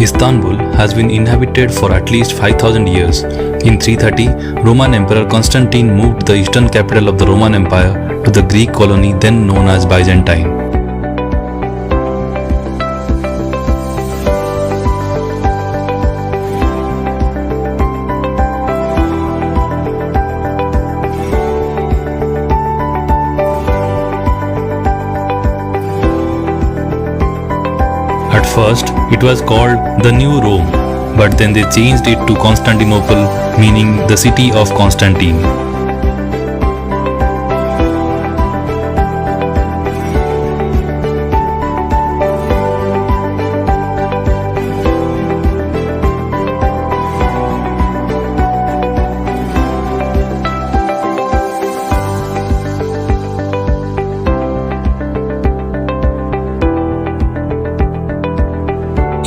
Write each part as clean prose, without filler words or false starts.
Istanbul has been inhabited for at least 5000 years. In 330, Roman Emperor Constantine moved the eastern capital of the Roman Empire to the Greek colony then known as Byzantine. At first, it was called the New Rome, but then they changed it to Constantinople, meaning the city of Constantine.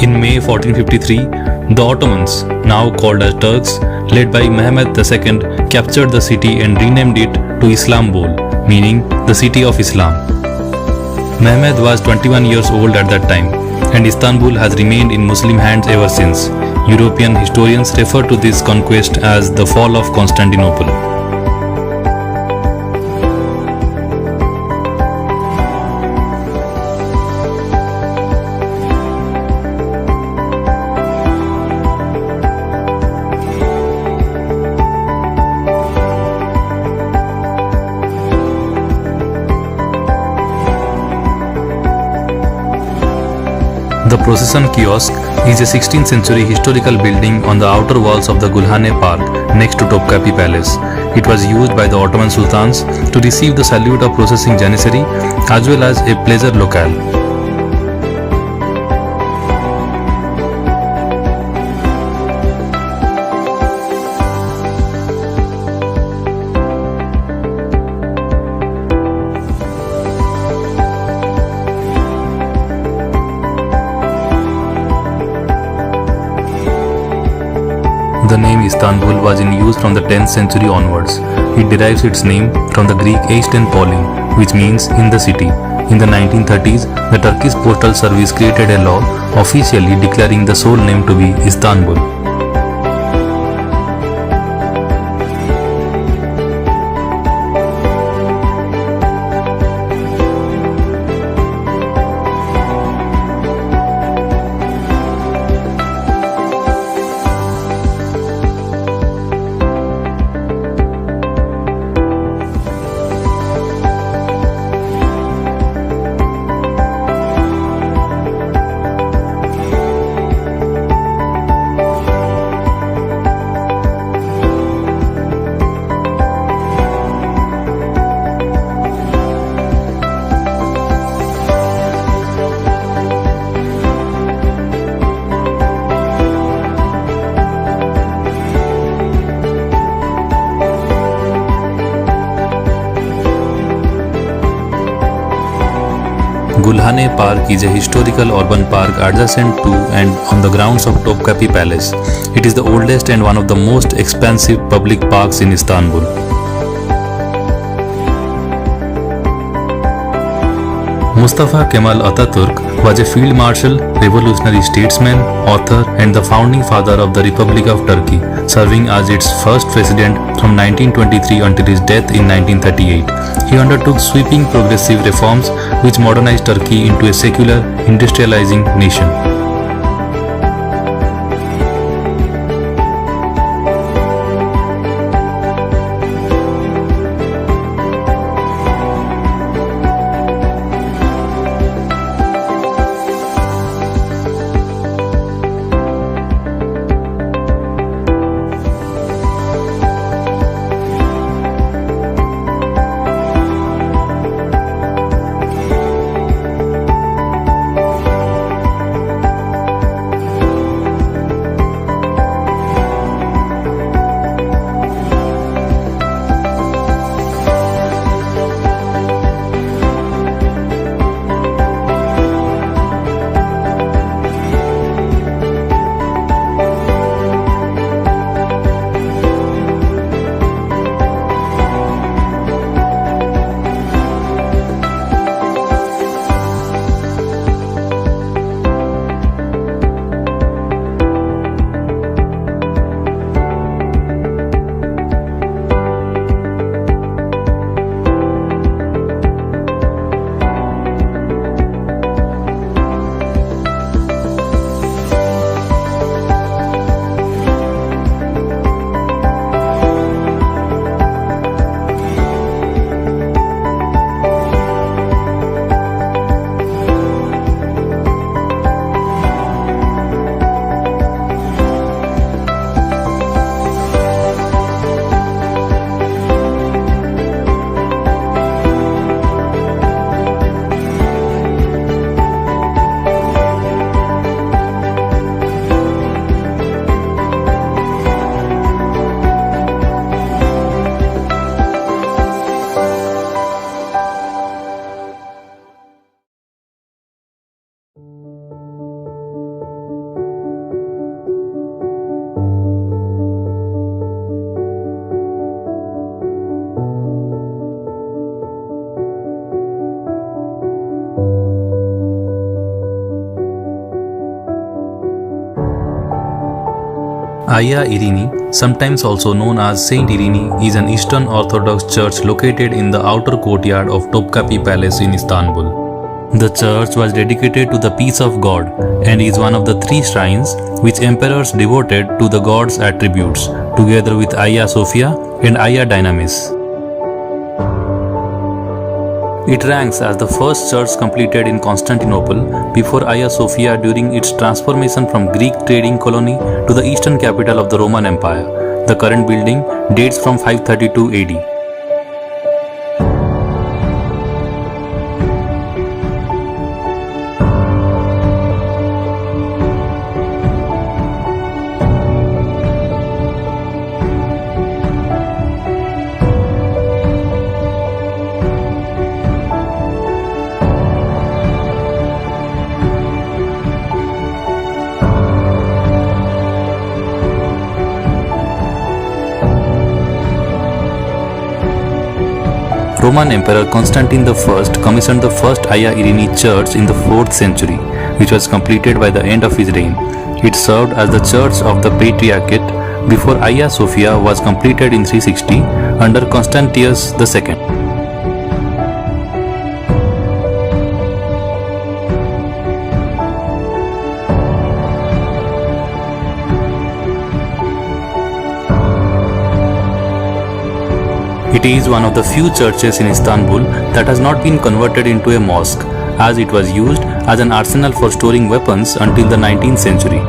In May 1453, the Ottomans, now called as Turks, led by Mehmed II, captured the city and renamed it to Istanbul, meaning the city of Islam. Mehmed was 21 years old at that time, and Istanbul has remained in Muslim hands ever since. European historians refer to this conquest as the fall of Constantinople. The Procession Kiosk is a 16th century historical building on the outer walls of the Gulhane Park next to Topkapi Palace. It was used by the Ottoman Sultans to receive the salute of processing janissary as well as a pleasure locale. The name Istanbul was in use from the 10th century onwards. It derives its name from the Greek Eiston Pauling, which means in the city. In the 1930s, the Turkish Postal Service created a law officially declaring the sole name to be Istanbul. Gulhane Park is a historical urban park adjacent to and on the grounds of Topkapi Palace. It is the oldest and one of the most expansive public parks in Istanbul. Mustafa Kemal Atatürk was a field marshal, revolutionary statesman, author and the founding father of the Republic of Turkey, serving as its first president from 1923 until his death in 1938. He undertook sweeping progressive reforms which modernized Turkey into a secular, industrializing nation. Hagia Irene, sometimes also known as Saint Irene, is an Eastern Orthodox church located in the outer courtyard of Topkapi Palace in Istanbul. The church was dedicated to the peace of God and is one of the three shrines which emperors devoted to the god's attributes, together with Hagia Sophia and Hagia Dynamis. It ranks as the first church completed in Constantinople before Hagia Sophia during its transformation from Greek trading colony to the eastern capital of the Roman Empire. The current building dates from 532 AD. Roman Emperor Constantine I commissioned the first Hagia Irene church in the 4th century, which was completed by the end of his reign. It served as the church of the Patriarchate before Hagia Sophia was completed in 360 under Constantius II. It is one of the few churches in Istanbul that has not been converted into a mosque, as it was used as an arsenal for storing weapons until the 19th century.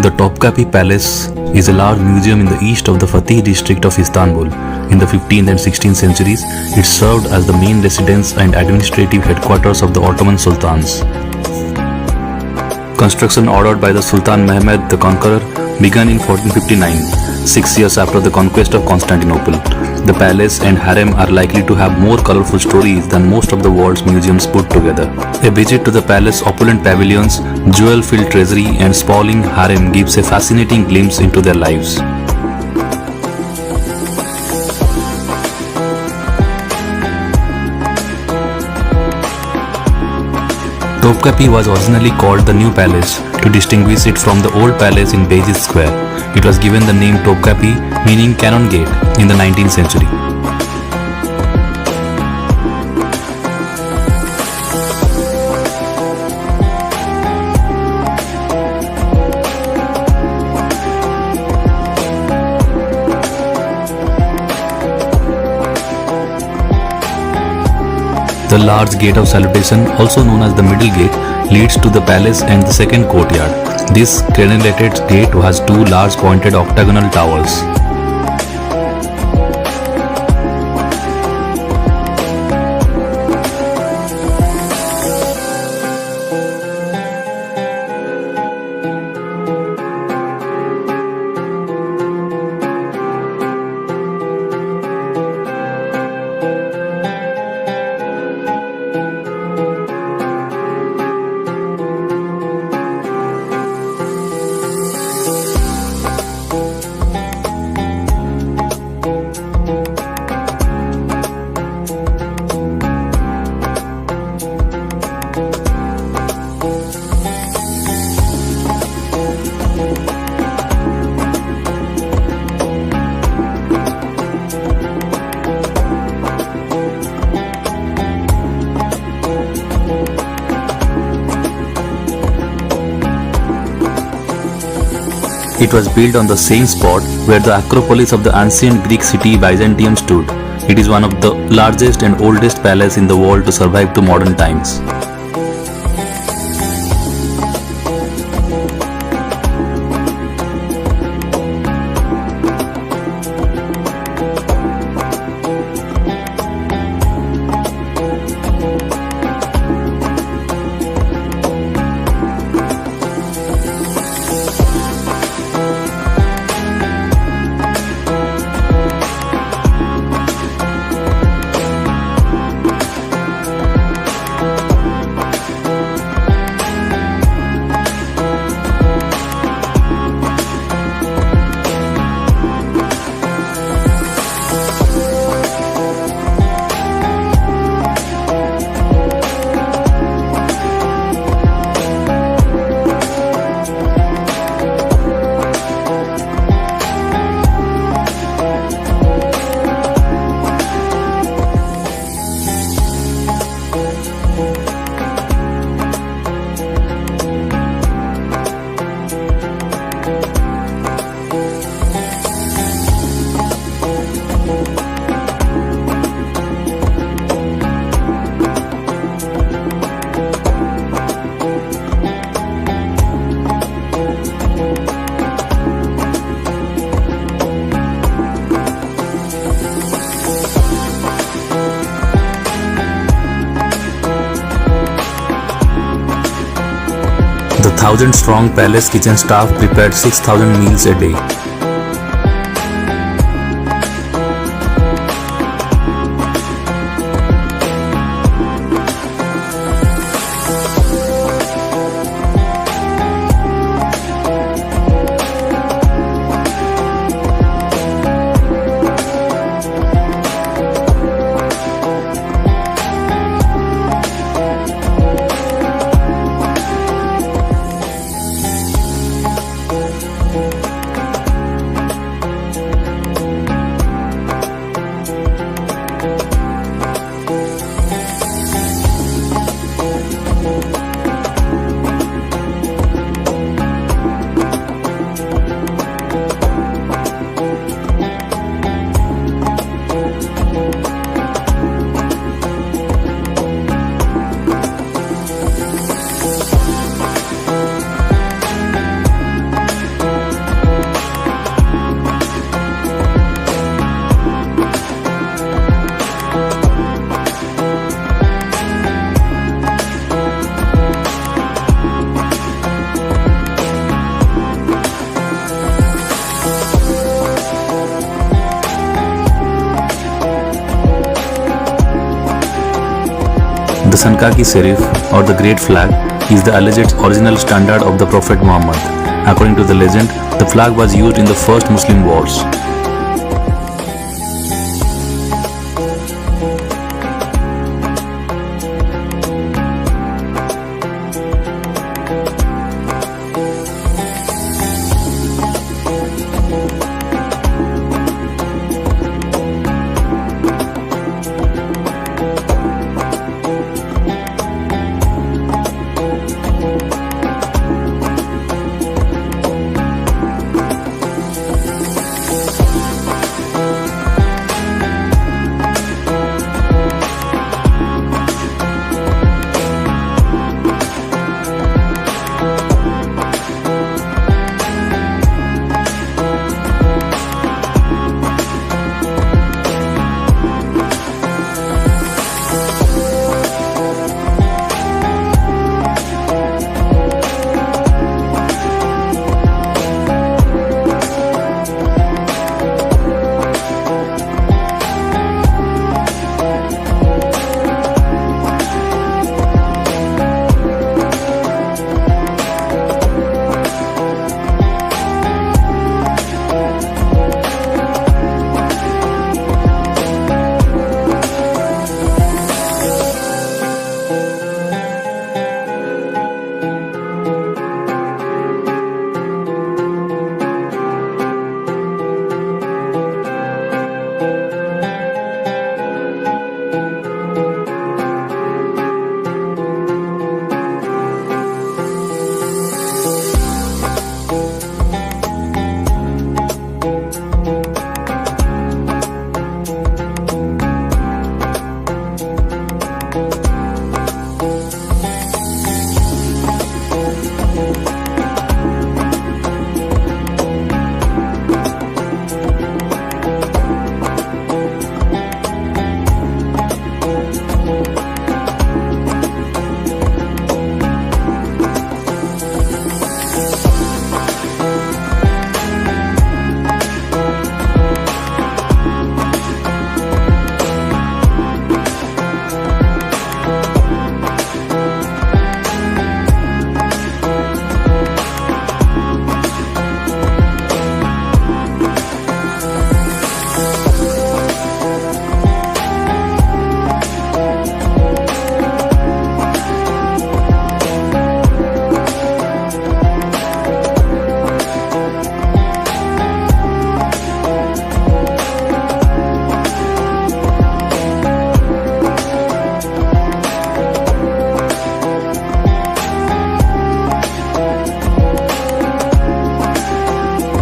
The Topkapi Palace is a large museum in the east of the Fatih district of Istanbul. In the 15th and 16th centuries, it served as the main residence and administrative headquarters of the Ottoman sultans. Construction ordered by the Sultan Mehmed the Conqueror began in 1459, 6 years after the conquest of Constantinople. The palace and harem are likely to have more colorful stories than most of the world's museums put together. A visit to the palace's opulent pavilions, jewel-filled treasury and sprawling harem gives a fascinating glimpse into their lives. Topkapi was originally called the New Palace to distinguish it from the old palace in Beyazıt Square. It was given the name Topkapi, meaning Cannon Gate, in the 19th century. The large gate of salutation, also known as the middle gate, leads to the palace and the second courtyard. This crenellated gate has two large pointed octagonal towers. It was built on the same spot where the Acropolis of the ancient Greek city Byzantium stood. It is one of the largest and oldest palaces in the world to survive to modern times. The 1,000-strong palace kitchen staff prepared 6,000 meals a day. The Sankaki Serif, or the Great Flag, is the alleged original standard of the Prophet Muhammad. According to the legend, the flag was used in the first Muslim wars.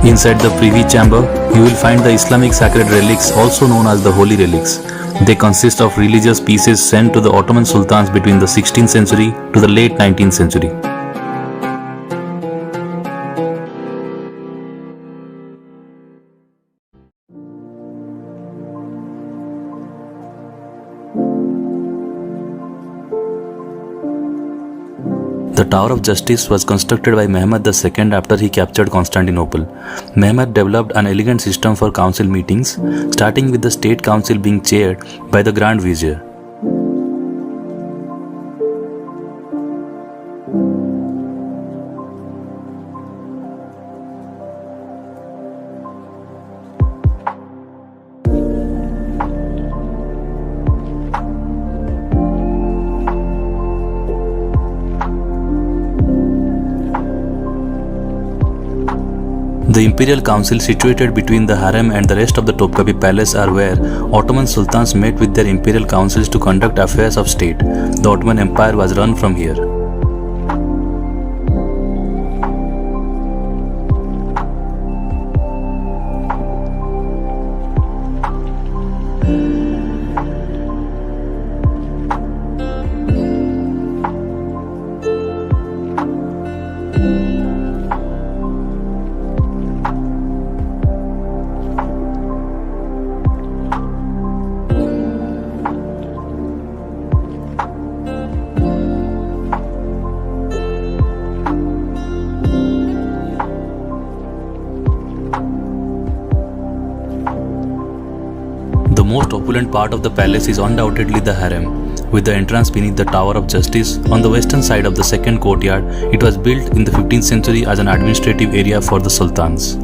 Inside the privy chamber, you will find the Islamic sacred relics, also known as the holy relics. They consist of religious pieces sent to the Ottoman sultans between the 16th century to the late 19th century. The Tower of Justice was constructed by Mehmed II after he captured Constantinople. Mehmed developed an elegant system for council meetings, starting with the State Council being chaired by the Grand Vizier. The Imperial Council, situated between the harem and the rest of the Topkapi Palace, are where Ottoman sultans met with their imperial councils to conduct affairs of state. The Ottoman Empire was run from here. The most opulent part of the palace is undoubtedly the harem, with the entrance beneath the Tower of Justice on the western side of the second courtyard. It was built in the 15th century as an administrative area for the sultans.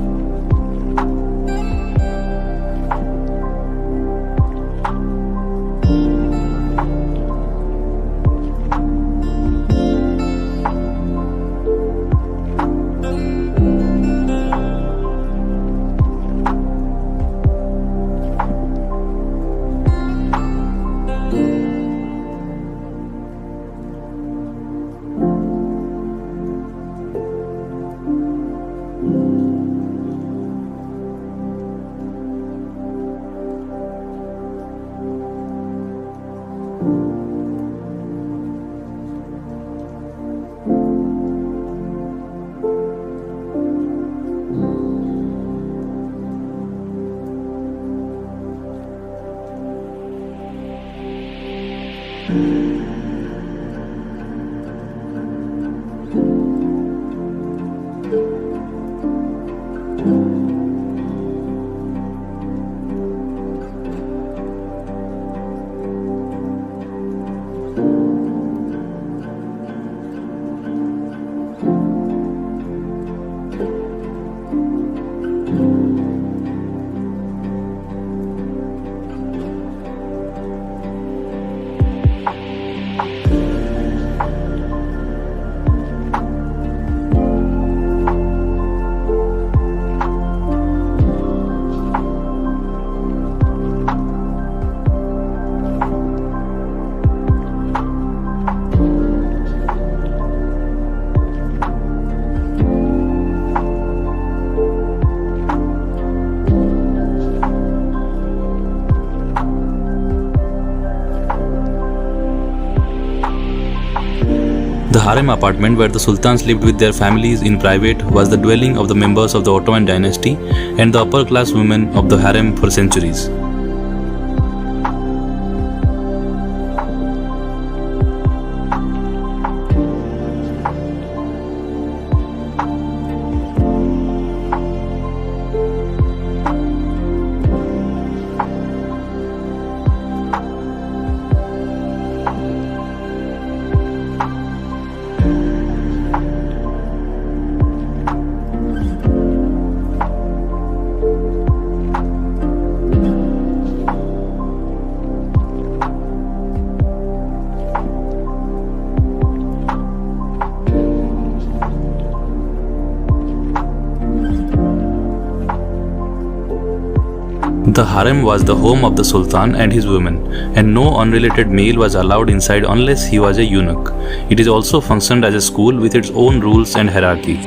The harem apartment, where the sultans lived with their families in private, was the dwelling of the members of the Ottoman dynasty and the upper class women of the harem for centuries. The harem was the home of the sultan and his women, and no unrelated male was allowed inside unless he was a eunuch. It is also functioned as a school with its own rules and hierarchy.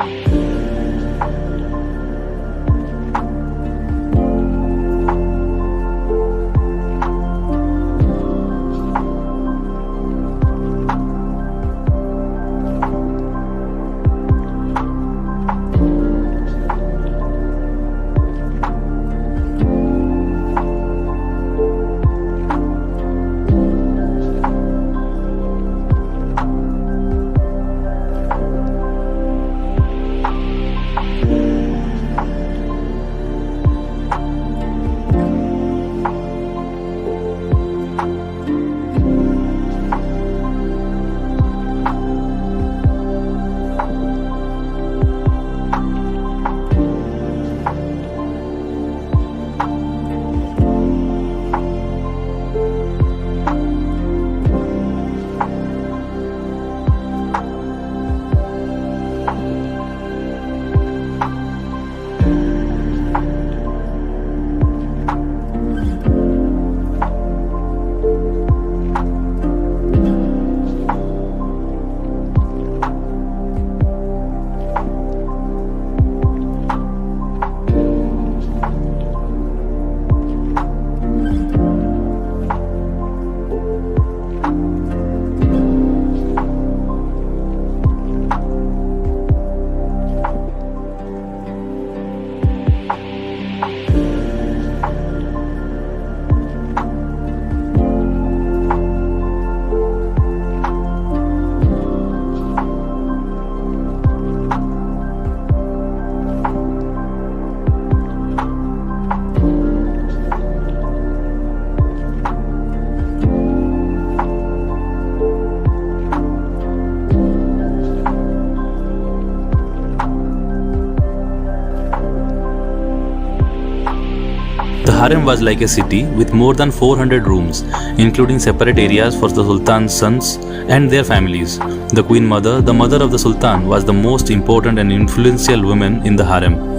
The harem was like a city with more than 400 rooms, including separate areas for the sultan's sons and their families. The queen mother, the mother of the sultan, was the most important and influential woman in the harem.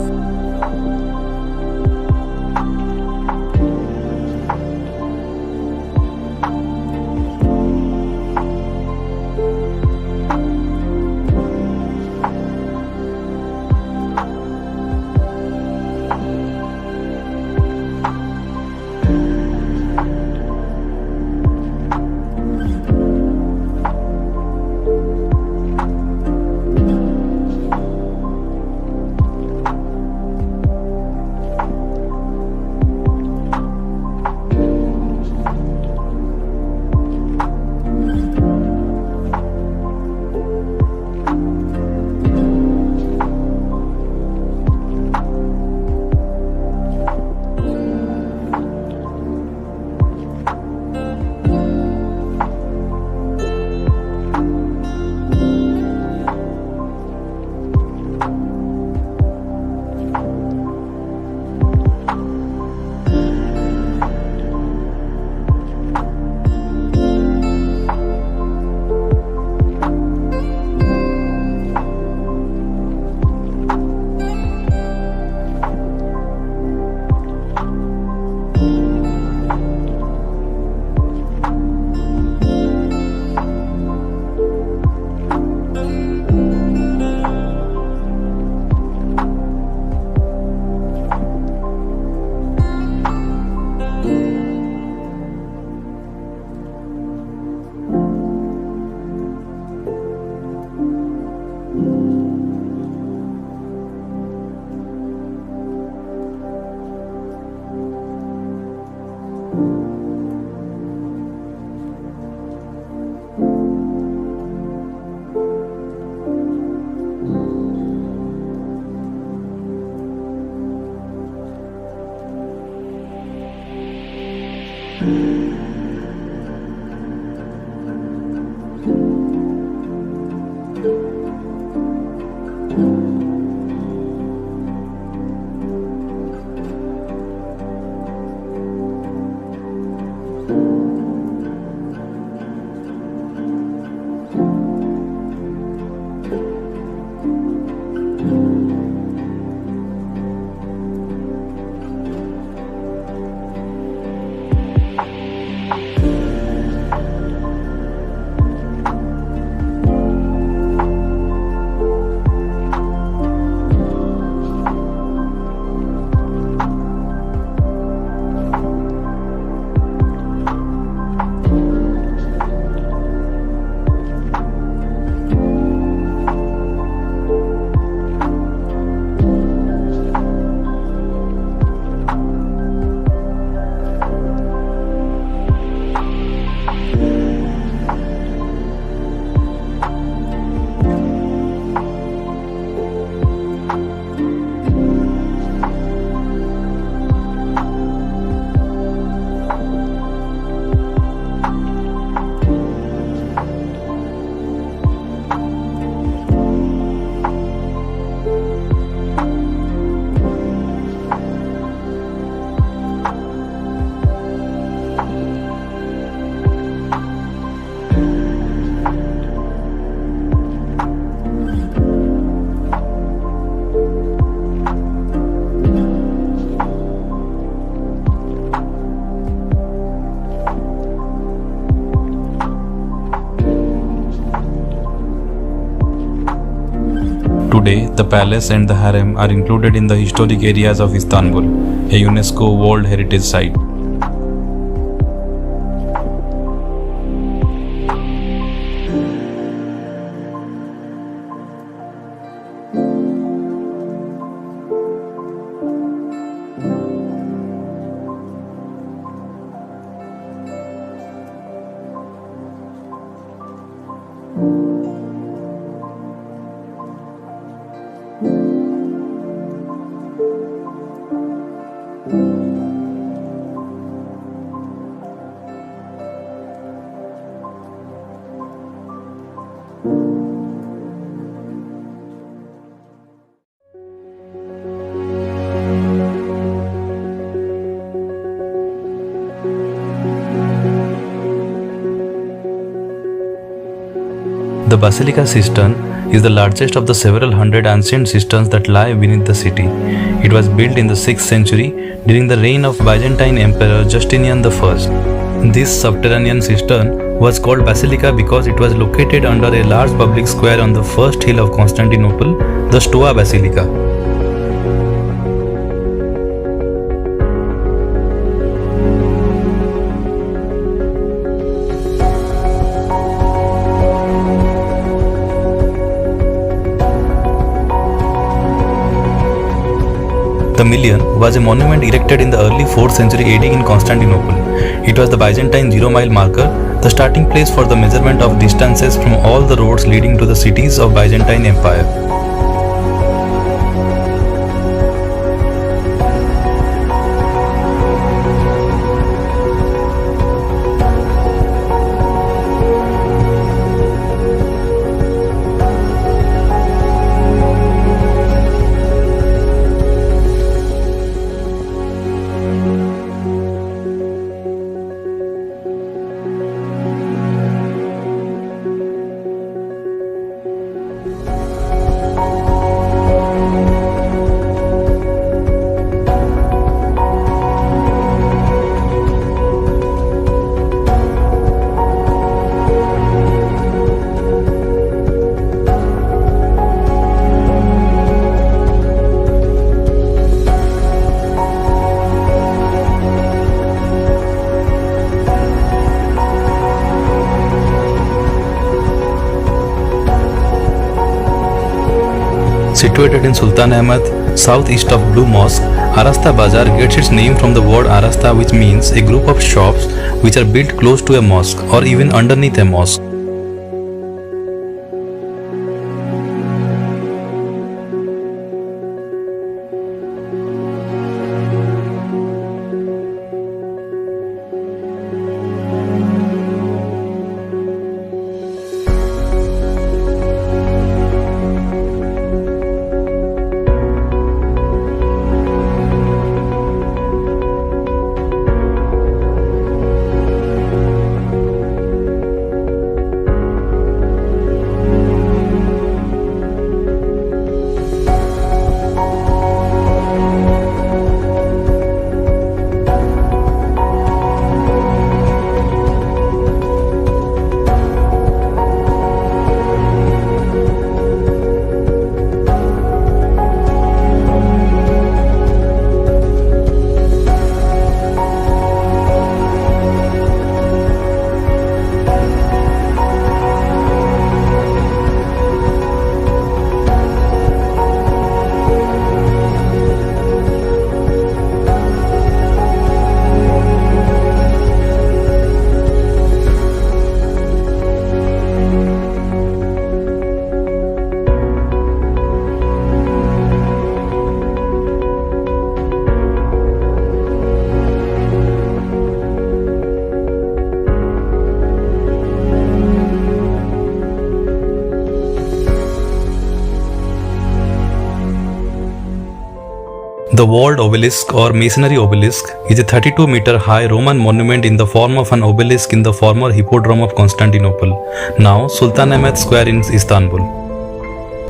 Today, the palace and the harem are included in the historic areas of Istanbul, a UNESCO World Heritage Site. The Basilica cistern is the largest of the several hundred ancient cisterns that lie beneath the city. It was built in the 6th century during the reign of Byzantine Emperor Justinian I. This subterranean cistern was called Basilica because it was located under a large public square on the first hill of Constantinople, the Stoa Basilica. The Million was a monument erected in the early 4th century AD in Constantinople. It was the Byzantine zero-mile marker, the starting place for the measurement of distances from all the roads leading to the cities of Byzantine Empire. Situated in Sultan Ahmed, southeast of Blue Mosque, Arasta Bazaar gets its name from the word Arasta, which means a group of shops which are built close to a mosque or even underneath a mosque. The walled obelisk or masonry obelisk is a 32-meter high Roman monument in the form of an obelisk in the former hippodrome of Constantinople, now Sultan Ahmed Square in Istanbul.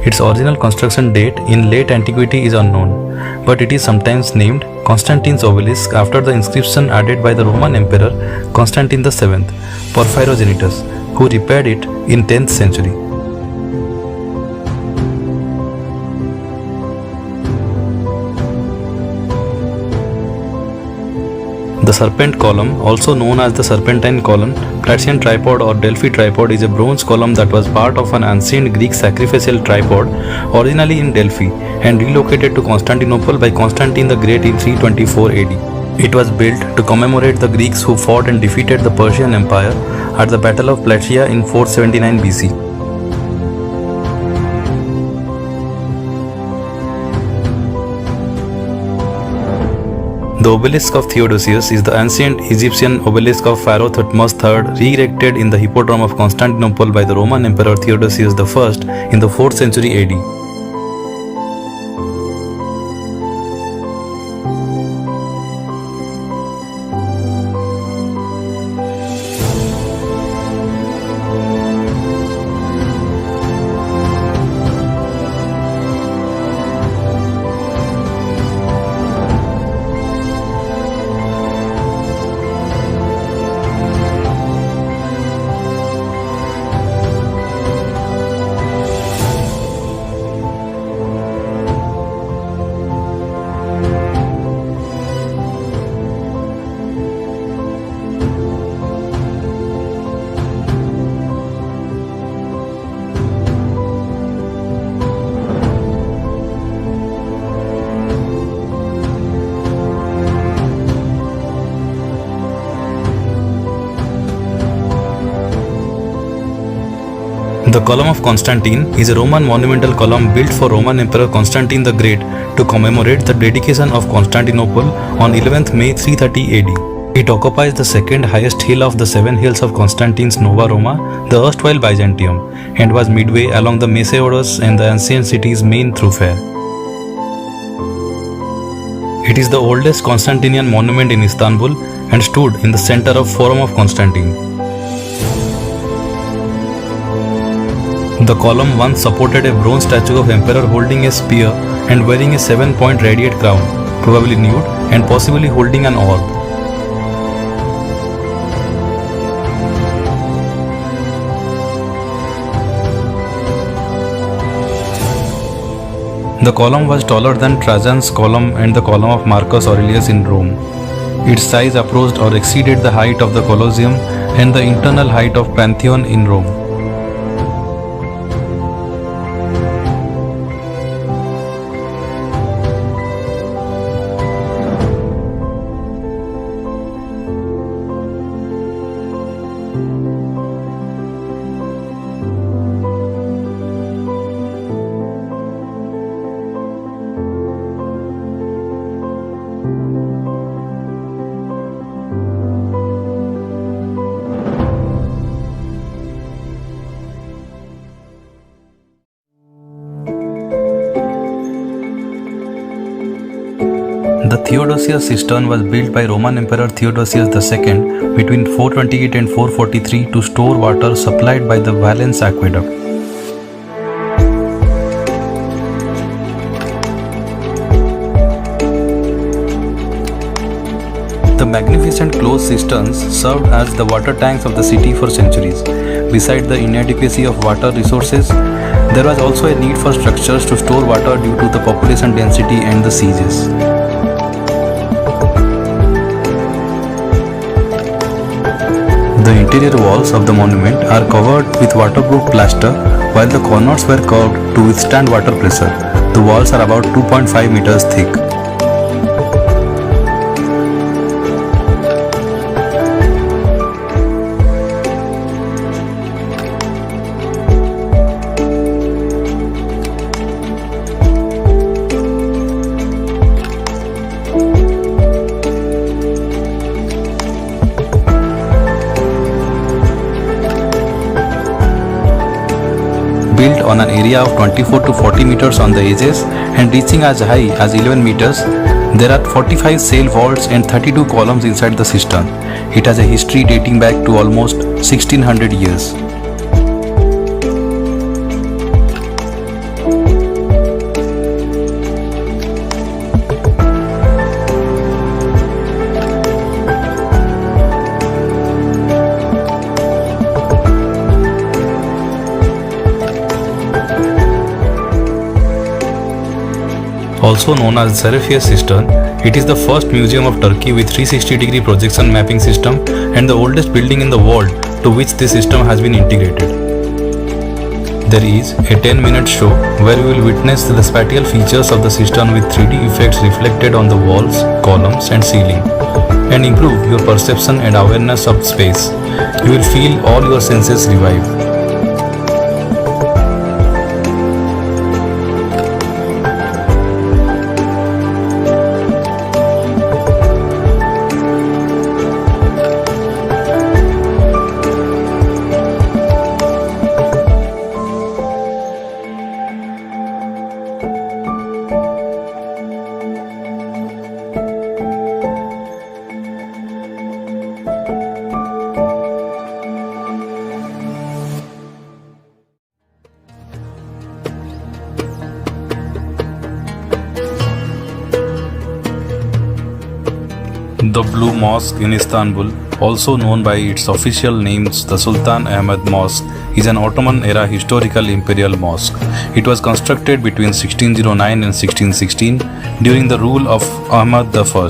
Its original construction date in late antiquity is unknown, but it is sometimes named Constantine's obelisk after the inscription added by the Roman Emperor Constantine VII, Porphyrogenitus, who repaired it in 10th century. The serpent column, also known as the serpentine column, Platian tripod or Delphi tripod, is a bronze column that was part of an ancient Greek sacrificial tripod originally in Delphi and relocated to Constantinople by Constantine the Great in 324 AD. It was built to commemorate the Greeks who fought and defeated the Persian Empire at the Battle of Plataea in 479 BC. The obelisk of Theodosius is the ancient Egyptian obelisk of Pharaoh Thutmose III, re-erected in the hippodrome of Constantinople by the Roman Emperor Theodosius I in the 4th century AD. The Column of Constantine is a Roman monumental column built for Roman Emperor Constantine the Great to commemorate the dedication of Constantinople on 11th May 330 AD. It occupies the second highest hill of the seven hills of Constantine's Nova Roma, the erstwhile Byzantium, and was midway along the Mese and the ancient city's main thoroughfare. It is the oldest Constantinian monument in Istanbul and stood in the center of Forum of Constantine. The column once supported a bronze statue of emperor holding a spear and wearing a 7-point radiate crown, probably nude and possibly holding an orb. The column was taller than Trajan's column and the column of Marcus Aurelius in Rome. Its size approached or exceeded the height of the Colosseum and the internal height of Pantheon in Rome. The Theodosius cistern was built by Roman Emperor Theodosius II between 428 and 443 to store water supplied by the Valens aqueduct. The magnificent closed cisterns served as the water tanks of the city for centuries. Beside the inadequacy of water resources, there was also a need for structures to store water due to the population density and the sieges. The interior walls of the monument are covered with waterproof plaster, while the corners were curved to withstand water pressure. The walls are about 2.5 meters thick. Built on an area of 24 to 40 meters on the edges and reaching as high as 11 meters, there are 45 sail vaults and 32 columns inside the cistern. It has a history dating back to almost 1600 years. Also known as Seraphius cistern, it is the first museum of Turkey with 360-degree projection mapping system and the oldest building in the world to which this system has been integrated. There is a 10-minute show where you will witness the spatial features of the cistern with 3D effects reflected on the walls, columns and ceiling, and improve your perception and awareness of space. You will feel all your senses revive. The Blue Mosque in Istanbul, also known by its official names the Sultan Ahmed Mosque, is an Ottoman-era historical imperial mosque. It was constructed between 1609 and 1616 during the rule of Ahmad I.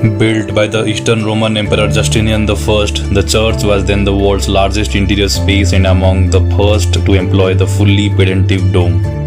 Built by the Eastern Roman Emperor Justinian I, the church was then the world's largest interior space and among the first to employ the fully pendentive dome.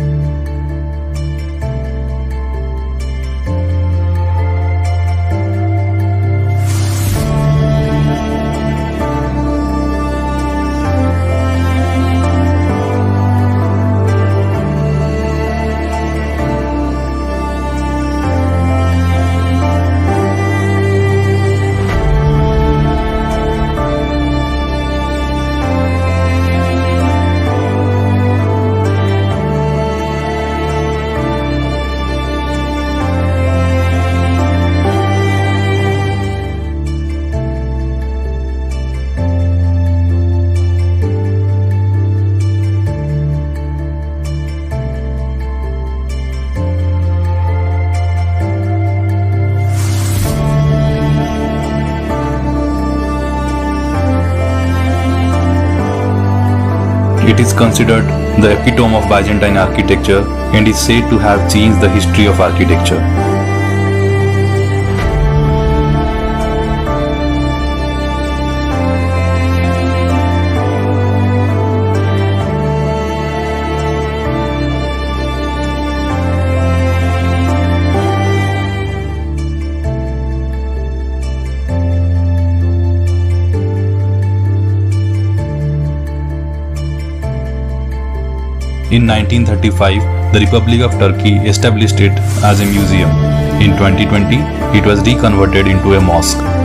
It is considered the epitome of Byzantine architecture and is said to have changed the history of architecture. In 1935, the Republic of Turkey established it as a museum. In 2020, it was reconverted into a mosque.